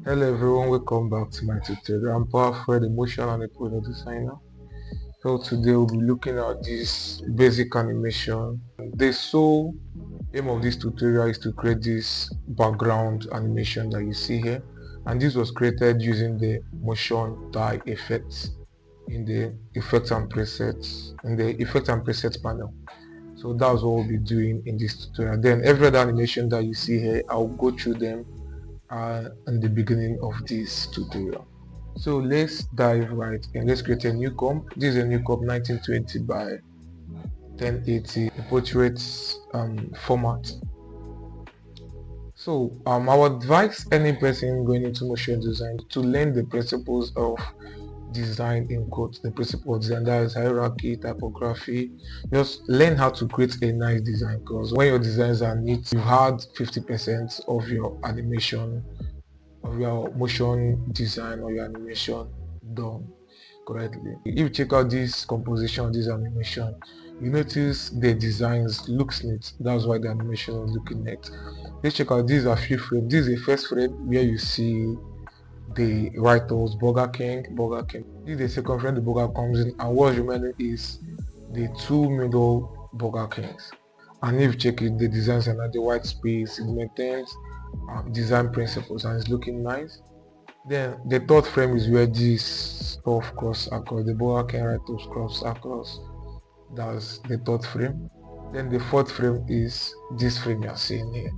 Hello everyone, welcome back to my tutorial. I'm Powerful, the motion and the product designer. So today we'll be looking at this basic animation. The sole aim of this tutorial is to create this background animation that you see here, and this was created using the motion tie effects in the effects and presets panel. So that's what we'll be doing in this tutorial. Then every other animation that you see here, I'll go through them in the beginning of this tutorial. So let's dive right in. Let's create a new comp. This is a new comp 1920 by 1080 portrait format. So I would advise any person going into motion design to learn the principles of design in quotes, the principle of design, that is hierarchy, typography. Just learn how to create a nice design, because when your designs are neat, you had 50% of your animation, of your motion design or your animation done correctly. If you check out this composition, this animation, you notice the designs looks neat. That's why the animation is looking neat. Let's check out these are few frames. This is the first frame where you see the writers Burger King. This is the second frame the burger comes in, and what's remaining is the two middle Burger Kings. And if you check it, the designs are not the white space, it maintains design principles and it's looking nice. Then the third frame is where this stuff cross across, the Burger King writers cross across. That's the third frame. Then the fourth frame is this frame you're seeing here.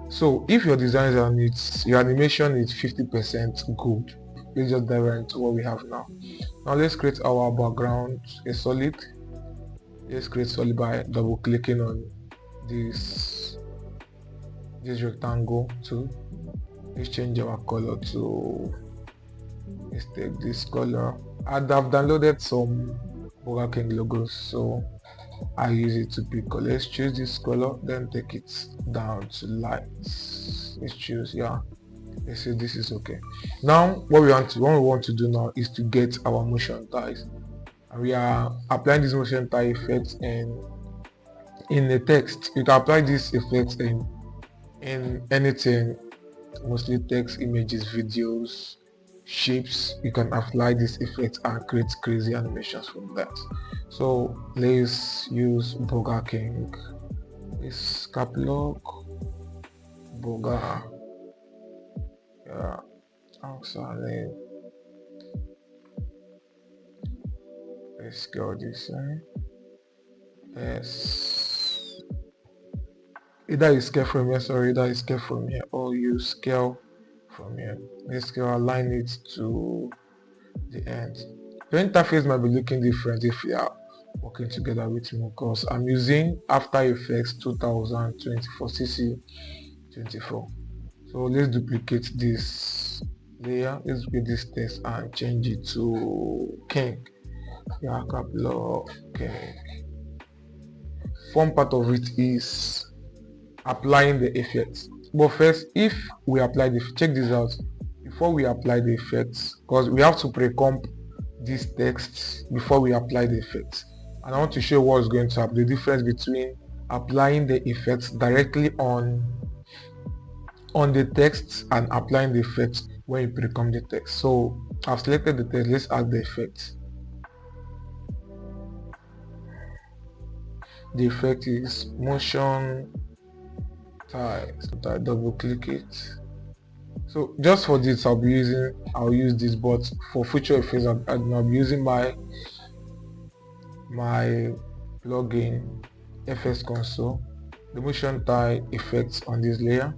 So if your designs are neat, your animation is 50% good. Let's just dive right into what we have now. Now let's create our background, a solid. Let's create solid by double clicking on this rectangle too. Let's change our color to, let's take this color. I've downloaded some Burger King logos, so I use it to pick color. Let's choose this color, then take it down to light. Let's choose, yeah. Let's say this is okay. Now what we want to do now is to get our motion ties. And we are applying this motion tie effect in the text. You can apply this effect in anything, mostly text, images, videos, shapes. You can apply this effect and create crazy animations from that. So let's use Burger King. This cap lock Burger, yeah, outside. Let's go this way. Yes, either you scale from here, sorry, either you scale from here or you scale from here. Let's go align it to the end. Your interface might be looking different if you are working together with me, because I'm using After Effects 2024 CC24. So let's duplicate this layer, let's get this text and change it to King. Yeah, couple King. One part of it is applying the effects. But first, if we apply the, check this out, before we apply the effects, because we have to pre-comp this text before we apply the effects. And I want to show what's going to happen, the difference between applying the effects directly on the text and applying the effects when you pre-comp the text. So I've selected the text, let's add the effects. The effect is motion tie. So I double click it. So just for this I'll use this, but for future effects I'll be using my plugin FS console, the motion tie effects on this layer.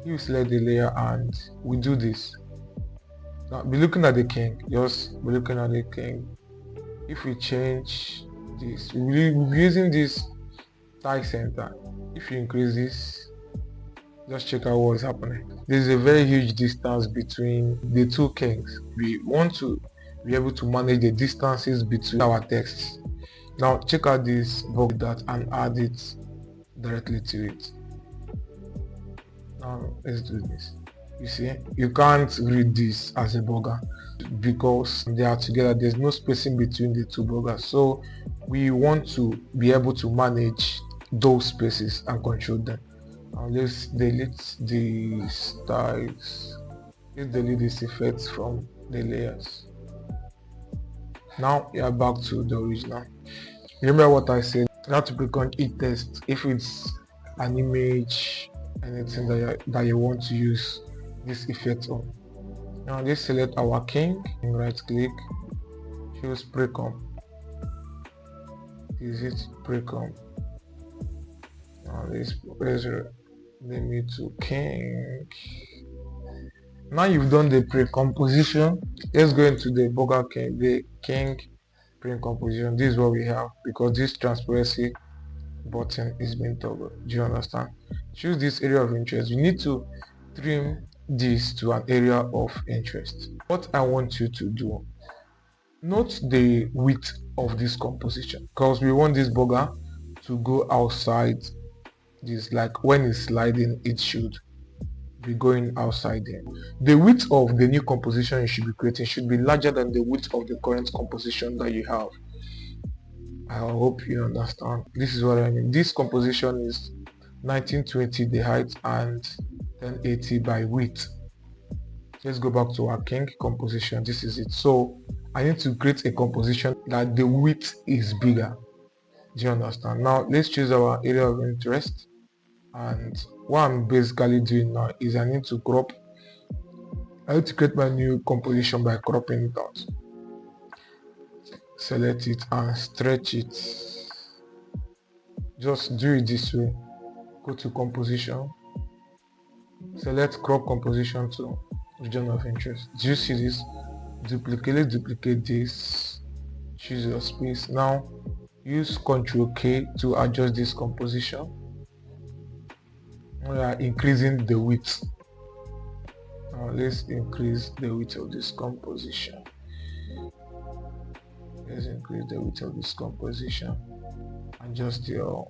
You select the layer and we do this. Now be looking at the king, just be looking at the king. If we change this, we'll be using this tie center. If you increase this, just check out what's happening. There's a very huge distance between the two kings. We want to be able to manage the distances between our texts. Now check out this box that and add it directly to it. Now let's do this. You see, you can't read this as a burger because they are together. There's no spacing between the two burgers, so we want to be able to manage those spaces and control them. Now let's delete these styles. Let's delete this effect from the layers. Now you are back to the original. Remember what I said, you have to click on each text if it's an image, anything that you want to use this effect on. Now let's select our king, right click, choose pre-comp. Is it pre-comp? Now let's name it to king. Now you've done the pre-composition, let's go into the burger king, the king pre-composition. This is what we have because this transparency button is being toggled. Do you understand? Choose this area of interest. You need to trim this to an area of interest. What I want you to do, note the width of this composition because we want this burger to go outside this, like when it's sliding it should be going outside there. The width of the new composition you should be creating should be larger than the width of the current composition that you have. I hope you understand. This is what I mean. This composition is 1920 the height and 1080 by width. Let's go back to our king composition. This is it. So I need to create a composition that the width is bigger. Do you understand? Now let's choose our area of interest, and what I'm basically doing now is I need to create my new composition by cropping it out. Select it and stretch it. Just do it this way. Go to composition, select crop composition to region of interest. Do you see this? Duplicate this, choose your space. Now use Ctrl K to adjust this composition. We are increasing the width. Now let's increase the width of this composition. Let's increase the width of this composition. Adjust your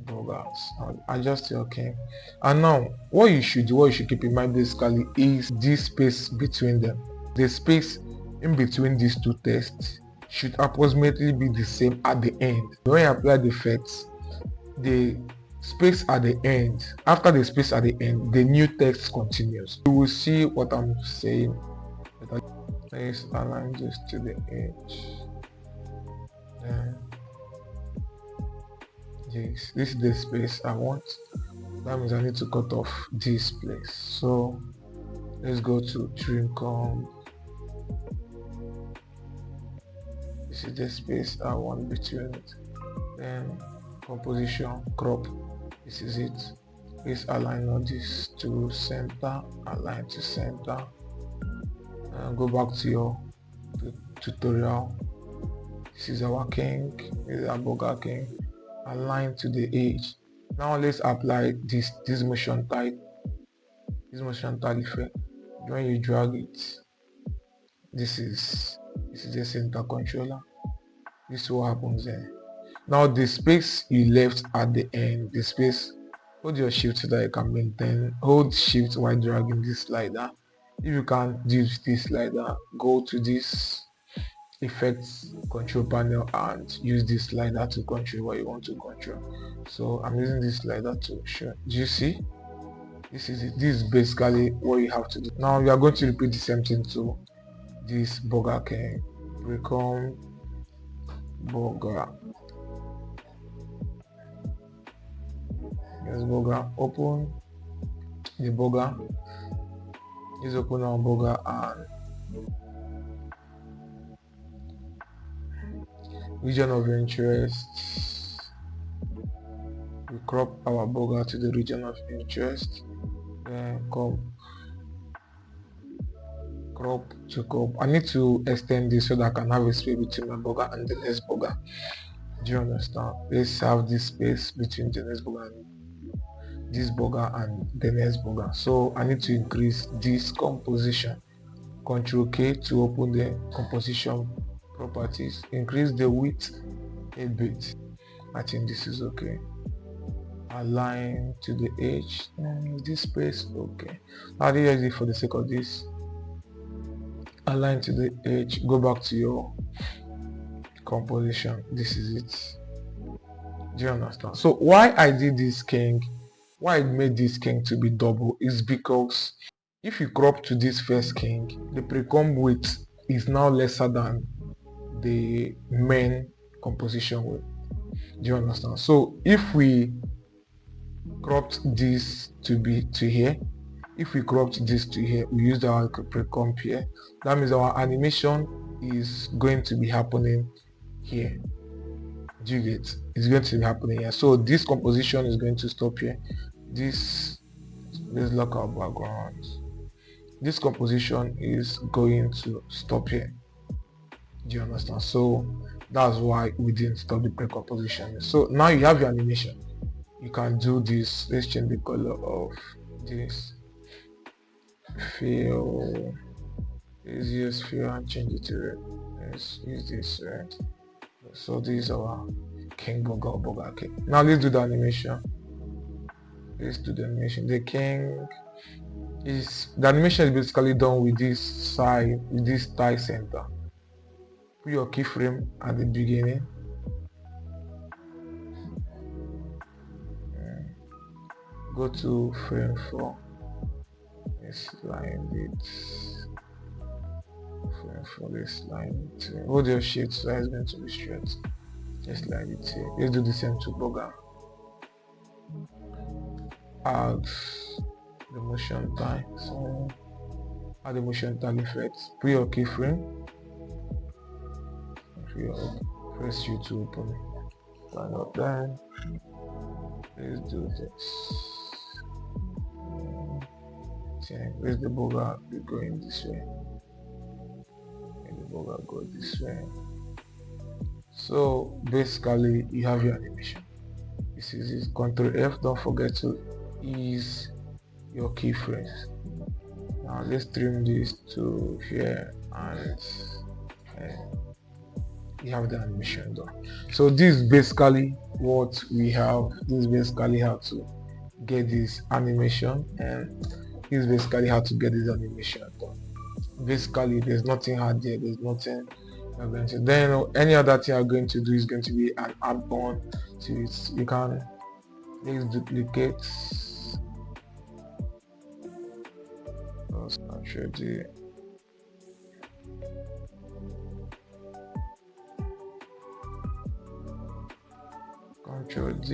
burgers, adjust your king. And now what you should keep in mind basically is this space between them. The space in between these two texts should approximately be the same at the end. When you apply the effects, the space at the end, after the space at the end, the new text continues. You will see what I'm saying. Let's align this to the edge. Then this is the space I want. That means I need to cut off this place. So let's go to trim comp. This is the space I want between it. Then composition, crop. This is it. Let's align all this to center, align to center, and go back to your tutorial. This is our king, this is our burger king. Align to the edge. Now let's apply this motion type effect. When you drag it, this is the center controller. This is what happens there. Now the space you left at the end, the space, hold your shift so that you can maintain. Hold shift while dragging this slider. If you can't do this slider, go to this effects control panel and use this slider to control what you want to control. So I'm using this slider to show. Do you see? This is it. This is basically what you have to do. Now we are going to repeat the same thing to this burger king. Become burger. Yes, burger. Open the burger. Let's open our burger and region of interest. We crop our burger to the region of interest. Then come crop to crop. I need to extend this so that I can have a space between my burger and the next burger. Do you understand? Let's have this space between the next burger and this burger and the next burger. So I need to increase this composition. Ctrl K to open the composition properties. Increase the width a bit. I think this is okay. Align to the edge. This space, okay. I'll use it for the sake of this. Align to the edge. Go back to your composition. This is it. Do you understand? So why I did this king, why I made this king to be double is because if you crop to this first king, the pre-comp width is now lesser than the main composition width. Do you understand? So if we cropped this to be to here, if we cropped this to here, we use our pre-comp here, that means our animation is going to be happening here. Do you get? It's going to be happening here. So this composition is going to stop here. Let's lock our background. This composition is going to stop here. Do you understand? So that's why we didn't stop the pre-composition. So now you have your animation. You can do this. Let's change the color of this fill. Let's use fill and change it to red. Let's use this red. So this is our king burger. Okay, now let's do the animation. Let's do the animation. The animation is basically done with this side, with this tie center. Put your keyframe at the beginning. Go to frame 4. Let's line it. Frame 4, let's line it. Hold your shift so it's going to be straight. Let's line it here. Let's do the same to burger. Add the motion tie. So add the motion tie effect. Put your keyframe. Press U to open it. Turn up then. Let's do this. Where's the burger? Be going this way. And the burger go this way. So basically you have your animation. This is it. Ctrl F. Don't forget to ease your keyframes. Now let's trim this to here and you have the animation done. So this is basically what we have. This is basically how to get this animation, and this is basically how to get this animation done. Basically there's nothing hard there, there's nothing you're going to. Then any other thing you're going to do is going to be an add-on to it. You can let's duplicate. Control D. Control D.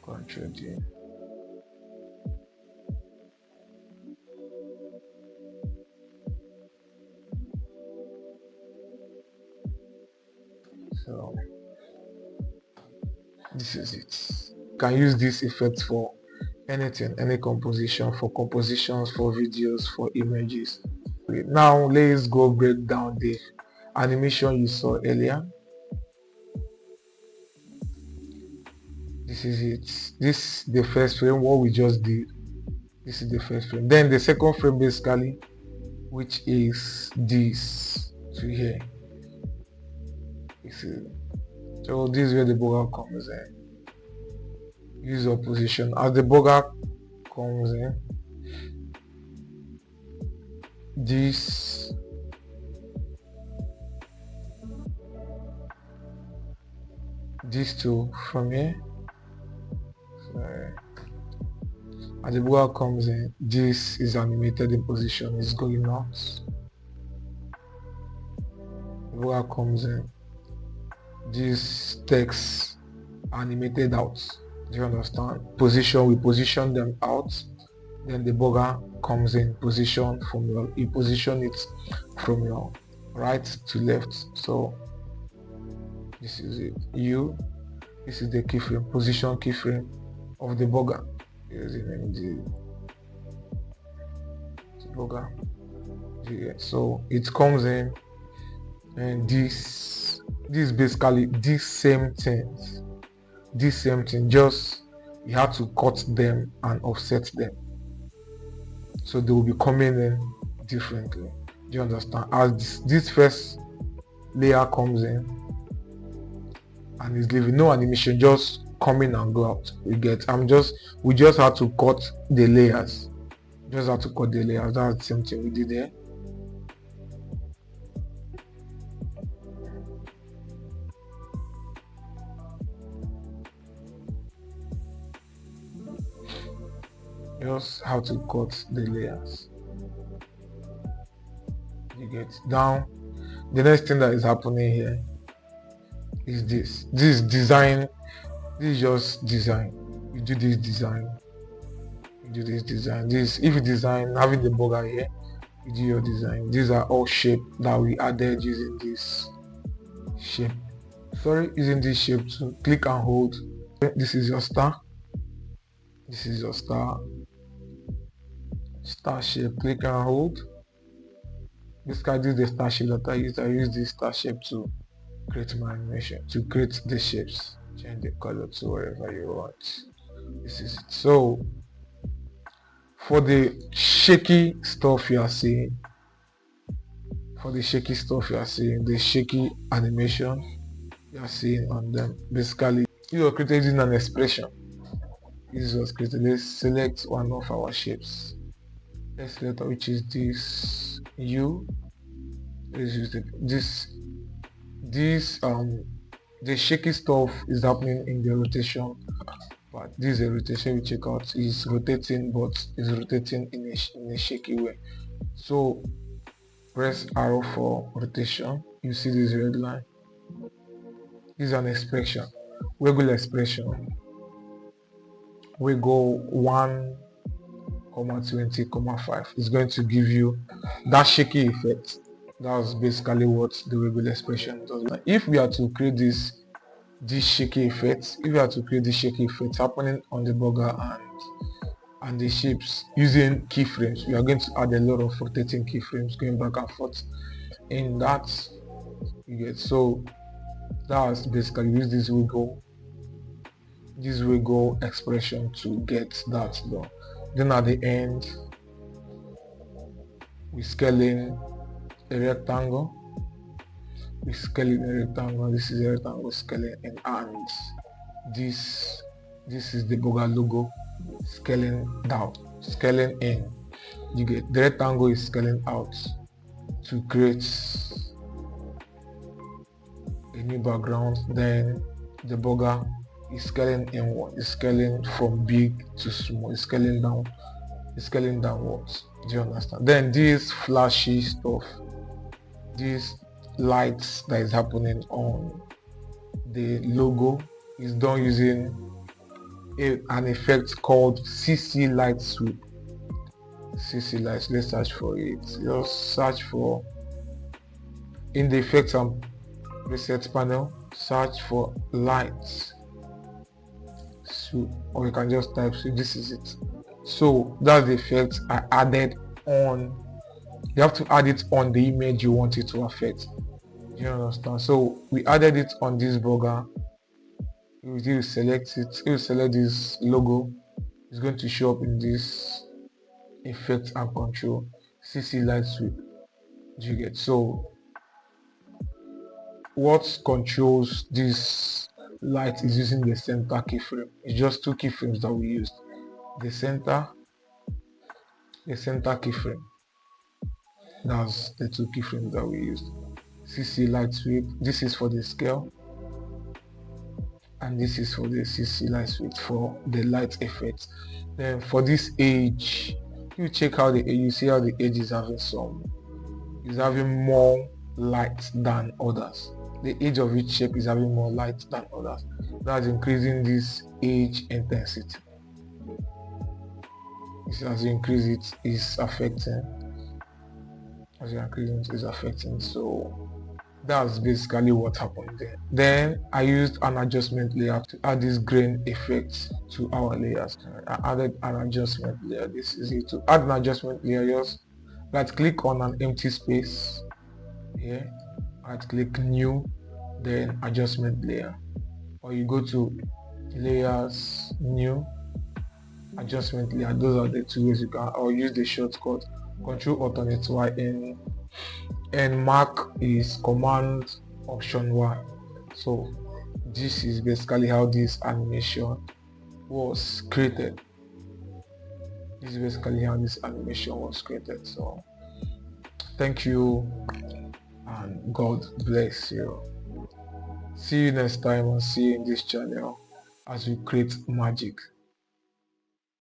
Control D. So this is it. You can use this effect for anything, any composition, for compositions, for videos, for images. Now let's go break down the animation you saw earlier. This is it. This is the first frame, what we just did. This is the first frame. Then the second frame basically, which is this to here. So this is where the burger comes in. Use your position. As the burger comes in, these two from here. As the burger comes in, this is animated in position, is going out. The burger comes in, this text animated out. Do you understand? Position, we position them out. Then the burger comes in position from you position it from your right to left. So this is it. This is the keyframe, position keyframe of the burger. Using the burger. Yeah. So it comes in, and this is basically this same thing, just you have to cut them and offset them, so they will be coming in differently. Do you understand? As this first layer comes in and is leaving, no animation, just coming and go out. We just have to cut the layers. That's the same thing we did there. just how to cut the layers. You get down. The next thing that is happening here is this. This is design. This is just design. You do this design. You do this design. This, if you design having the burger here, you do your design. These are all shape that we added using this shape. Sorry, using this shape to click and hold. This is your star. This is your star shape. Click and hold. Basically, this is the star shape that I use. I use this star shape to create my animation, to create the shapes. Change the color to wherever you want. This is it. So for the shaky stuff you are seeing, the shaky animation you are seeing on them, basically you are creating an expression. This was created. Let's select one of our shapes. Let's select which is this U. Let's use the shaky stuff is happening in the rotation, but this is a rotation we check out. Is rotating, but is rotating in a shaky way. So press arrow for rotation. You see this red line. This is an expression, regular expression. We go 1,20,5. It's going to give you that shaky effect. That's basically what the regular expression does. If we are to create this shaky effect, happening on the burger and the shapes using keyframes, we are going to add a lot of rotating keyframes going back and forth in that. You get, so that's basically use this wiggle expression to get that done. Then at the end, we scale in a rectangle. This is a rectangle scaling in, and this is the burger logo scaling down, scaling in. You get, the rectangle is scaling out to create a new background. Then the burger is scaling inward, is scaling from big to small, is scaling down, is scaling downwards. Do you understand? Then this flashy stuff, this lights that is happening on the logo is done using an effect called CC light sweep. CC lights, let's search for it. Just search for in the effects and preset panel, search for lights sweep, or you can just type sweep. This is it. So that's the effect I added on. You have to add it on the image you want it to affect. You understand? So we added it on this burger. You select it, you select this logo, it's going to show up in this effect and control CC light sweep. Do you get? So what controls this light is using the center keyframe. It's just two keyframes that we used, the center keyframe. That's the two keyframes that we used. CC light sweep, this is for the scale, and this is for the CC light sweep for the light effect. Then for this edge, you check how you see how the edge is having more light than others. The edge of each shape is having more light than others. That's increasing this edge intensity. As you increase it, is affecting. As you increase it, is affecting. So that's basically what happened there. Then I used an adjustment layer to add this grain effect to our layers. I added an adjustment layer. This is it. To add an adjustment layer, just right click on an empty space here, right click new, then adjustment layer, or you go to layers, new, adjustment layer. Those are the two ways you can, or use the shortcut Control Alternate Y in, and mark is Command Option Y. So this is basically how this animation was created. So thank you and God bless you. See you next time, and see you in this channel as we create magic.